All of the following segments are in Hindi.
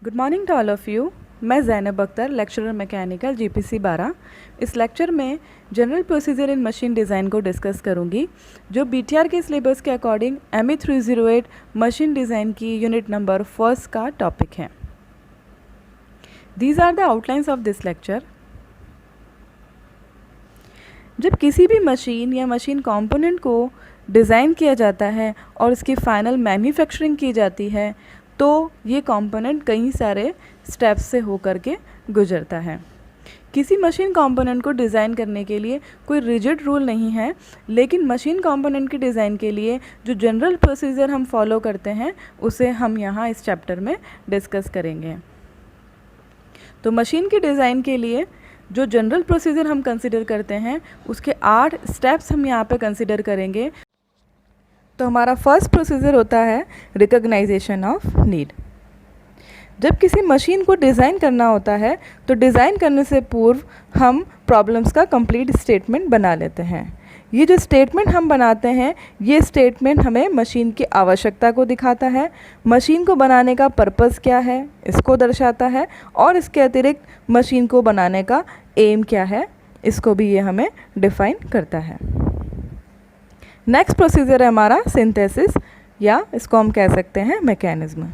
Good morning to all of you. मैं Zainab Akhtar, lecturer mechanical GPC 12। इस लेक्चर में general procedure in machine design को डिस्कस करूंगी, जो बीटीआर के सिलेबस के अकॉर्डिंग ME 308 मशीन डिज़ाइन की यूनिट नंबर 1 का टॉपिक है। These are the outlines of this lecture. जब किसी भी मशीन या मशीन कंपोनेंट को डिज़ाइन किया जाता है और उसकी फाइनल मैन्युफैक्चरिंग की जाती है, तो ये कंपोनेंट कई सारे स्टेप्स से होकर के गुजरता है। किसी मशीन कंपोनेंट को डिज़ाइन करने के लिए कोई रिजिड रूल नहीं है, लेकिन मशीन कंपोनेंट के डिज़ाइन के लिए जो जनरल प्रोसीजर हम फॉलो करते हैं उसे हम यहाँ इस चैप्टर में डिस्कस करेंगे। तो मशीन के डिज़ाइन के लिए जो जनरल प्रोसीजर हम कंसिडर करते हैं उसके 8 स्टेप्स हम यहाँ पे कंसिडर करेंगे। तो हमारा फर्स्ट प्रोसीजर होता है रिकॉग्नाइजेशन ऑफ नीड। जब किसी मशीन को डिज़ाइन करना होता है तो डिज़ाइन करने से पूर्व हम प्रॉब्लम्स का कंप्लीट स्टेटमेंट बना लेते हैं। ये जो स्टेटमेंट हम बनाते हैं, ये स्टेटमेंट हमें मशीन की आवश्यकता को दिखाता है, मशीन को बनाने का पर्पस क्या है इसको दर्शाता है, और इसके अतिरिक्त मशीन को बनाने का एम क्या है इसको भी ये हमें डिफ़ाइन करता है। नेक्स्ट प्रोसीजर है हमारा सिंथेसिस, या इसको हम कह सकते हैं मैकेनिज्म।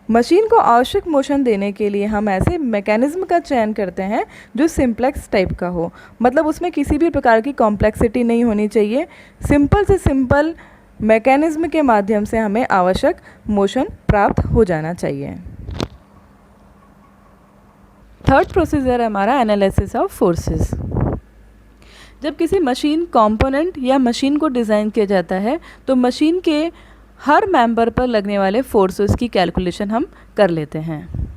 मशीन को आवश्यक मोशन देने के लिए हम ऐसे मैकेनिज्म का चयन करते हैं जो सिंप्लेक्स टाइप का हो, मतलब उसमें किसी भी प्रकार की कॉम्प्लेक्सिटी नहीं होनी चाहिए। सिंपल से सिंपल मैकेनिज्म के माध्यम से हमें आवश्यक मोशन प्राप्त हो जाना चाहिए। थर्ड प्रोसीजर है हमारा एनालिसिस ऑफ फोर्सेस। जब किसी मशीन कंपोनेंट या मशीन को डिज़ाइन किया जाता है तो मशीन के हर मेंबर पर लगने वाले फोर्सेस की कैलकुलेशन हम कर लेते हैं।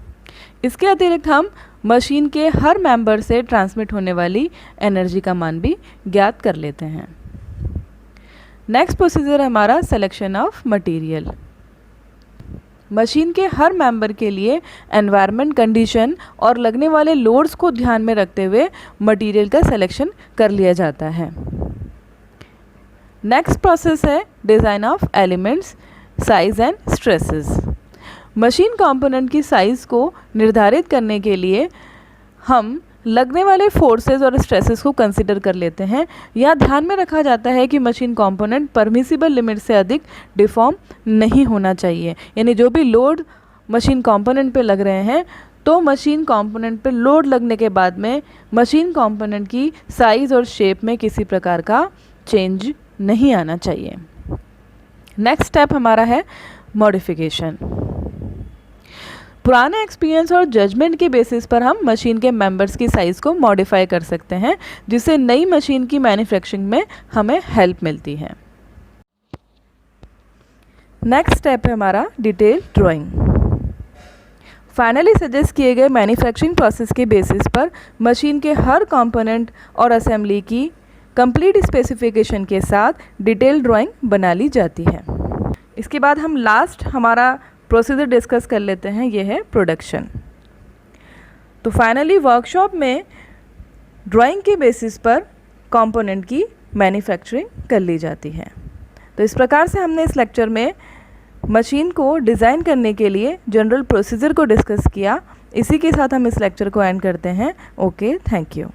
इसके अतिरिक्त हम मशीन के हर मेंबर से ट्रांसमिट होने वाली एनर्जी का मान भी ज्ञात कर लेते हैं। नेक्स्ट प्रोसीजर है हमारा सिलेक्शन ऑफ मटेरियल। मशीन के हर मेंबर के लिए एनवायरनमेंट कंडीशन और लगने वाले लोड्स को ध्यान में रखते हुए मटेरियल का सिलेक्शन कर लिया जाता है। नेक्स्ट प्रोसेस है design of elements, size and stresses. Machine component की साइज़ को निर्धारित करने के लिए हम लगने वाले फोर्सेस और स्ट्रेसेस को कंसिडर कर लेते हैं। यह ध्यान में रखा जाता है कि मशीन कंपोनेंट परमिसिबल लिमिट से अधिक डिफॉर्म नहीं होना चाहिए, यानी जो भी लोड मशीन कंपोनेंट पे लग रहे हैं तो मशीन कंपोनेंट पे लोड लगने के बाद में मशीन कंपोनेंट की साइज़ और शेप में किसी प्रकार का चेंज नहीं आना चाहिए। नेक्स्ट स्टेप हमारा है मॉडिफिकेशन। पुराने एक्सपीरियंस और जजमेंट के बेसिस पर हम मशीन के मेंबर्स की साइज़ को मॉडिफाई कर सकते हैं, जिससे नई मशीन की मैन्युफैक्चरिंग में हमें हेल्प मिलती है। नेक्स्ट स्टेप है हमारा डिटेल ड्राइंग। फाइनली सजेस्ट किए गए मैन्युफैक्चरिंग प्रोसेस के बेसिस पर मशीन के हर कंपोनेंट और असेंबली की कंप्लीट स्पेसिफिकेशन के साथ डिटेल ड्राइंग बना ली जाती है। इसके बाद हम लास्ट हमारा प्रोसीजर डिस्कस कर लेते हैं, ये है प्रोडक्शन। तो फाइनली वर्कशॉप में ड्राइंग के बेसिस पर कंपोनेंट की मैन्युफैक्चरिंग कर ली जाती है। तो इस प्रकार से हमने इस लेक्चर में मशीन को डिज़ाइन करने के लिए जनरल प्रोसीजर को डिस्कस किया। इसी के साथ हम इस लेक्चर को एंड करते हैं। Okay, thank you.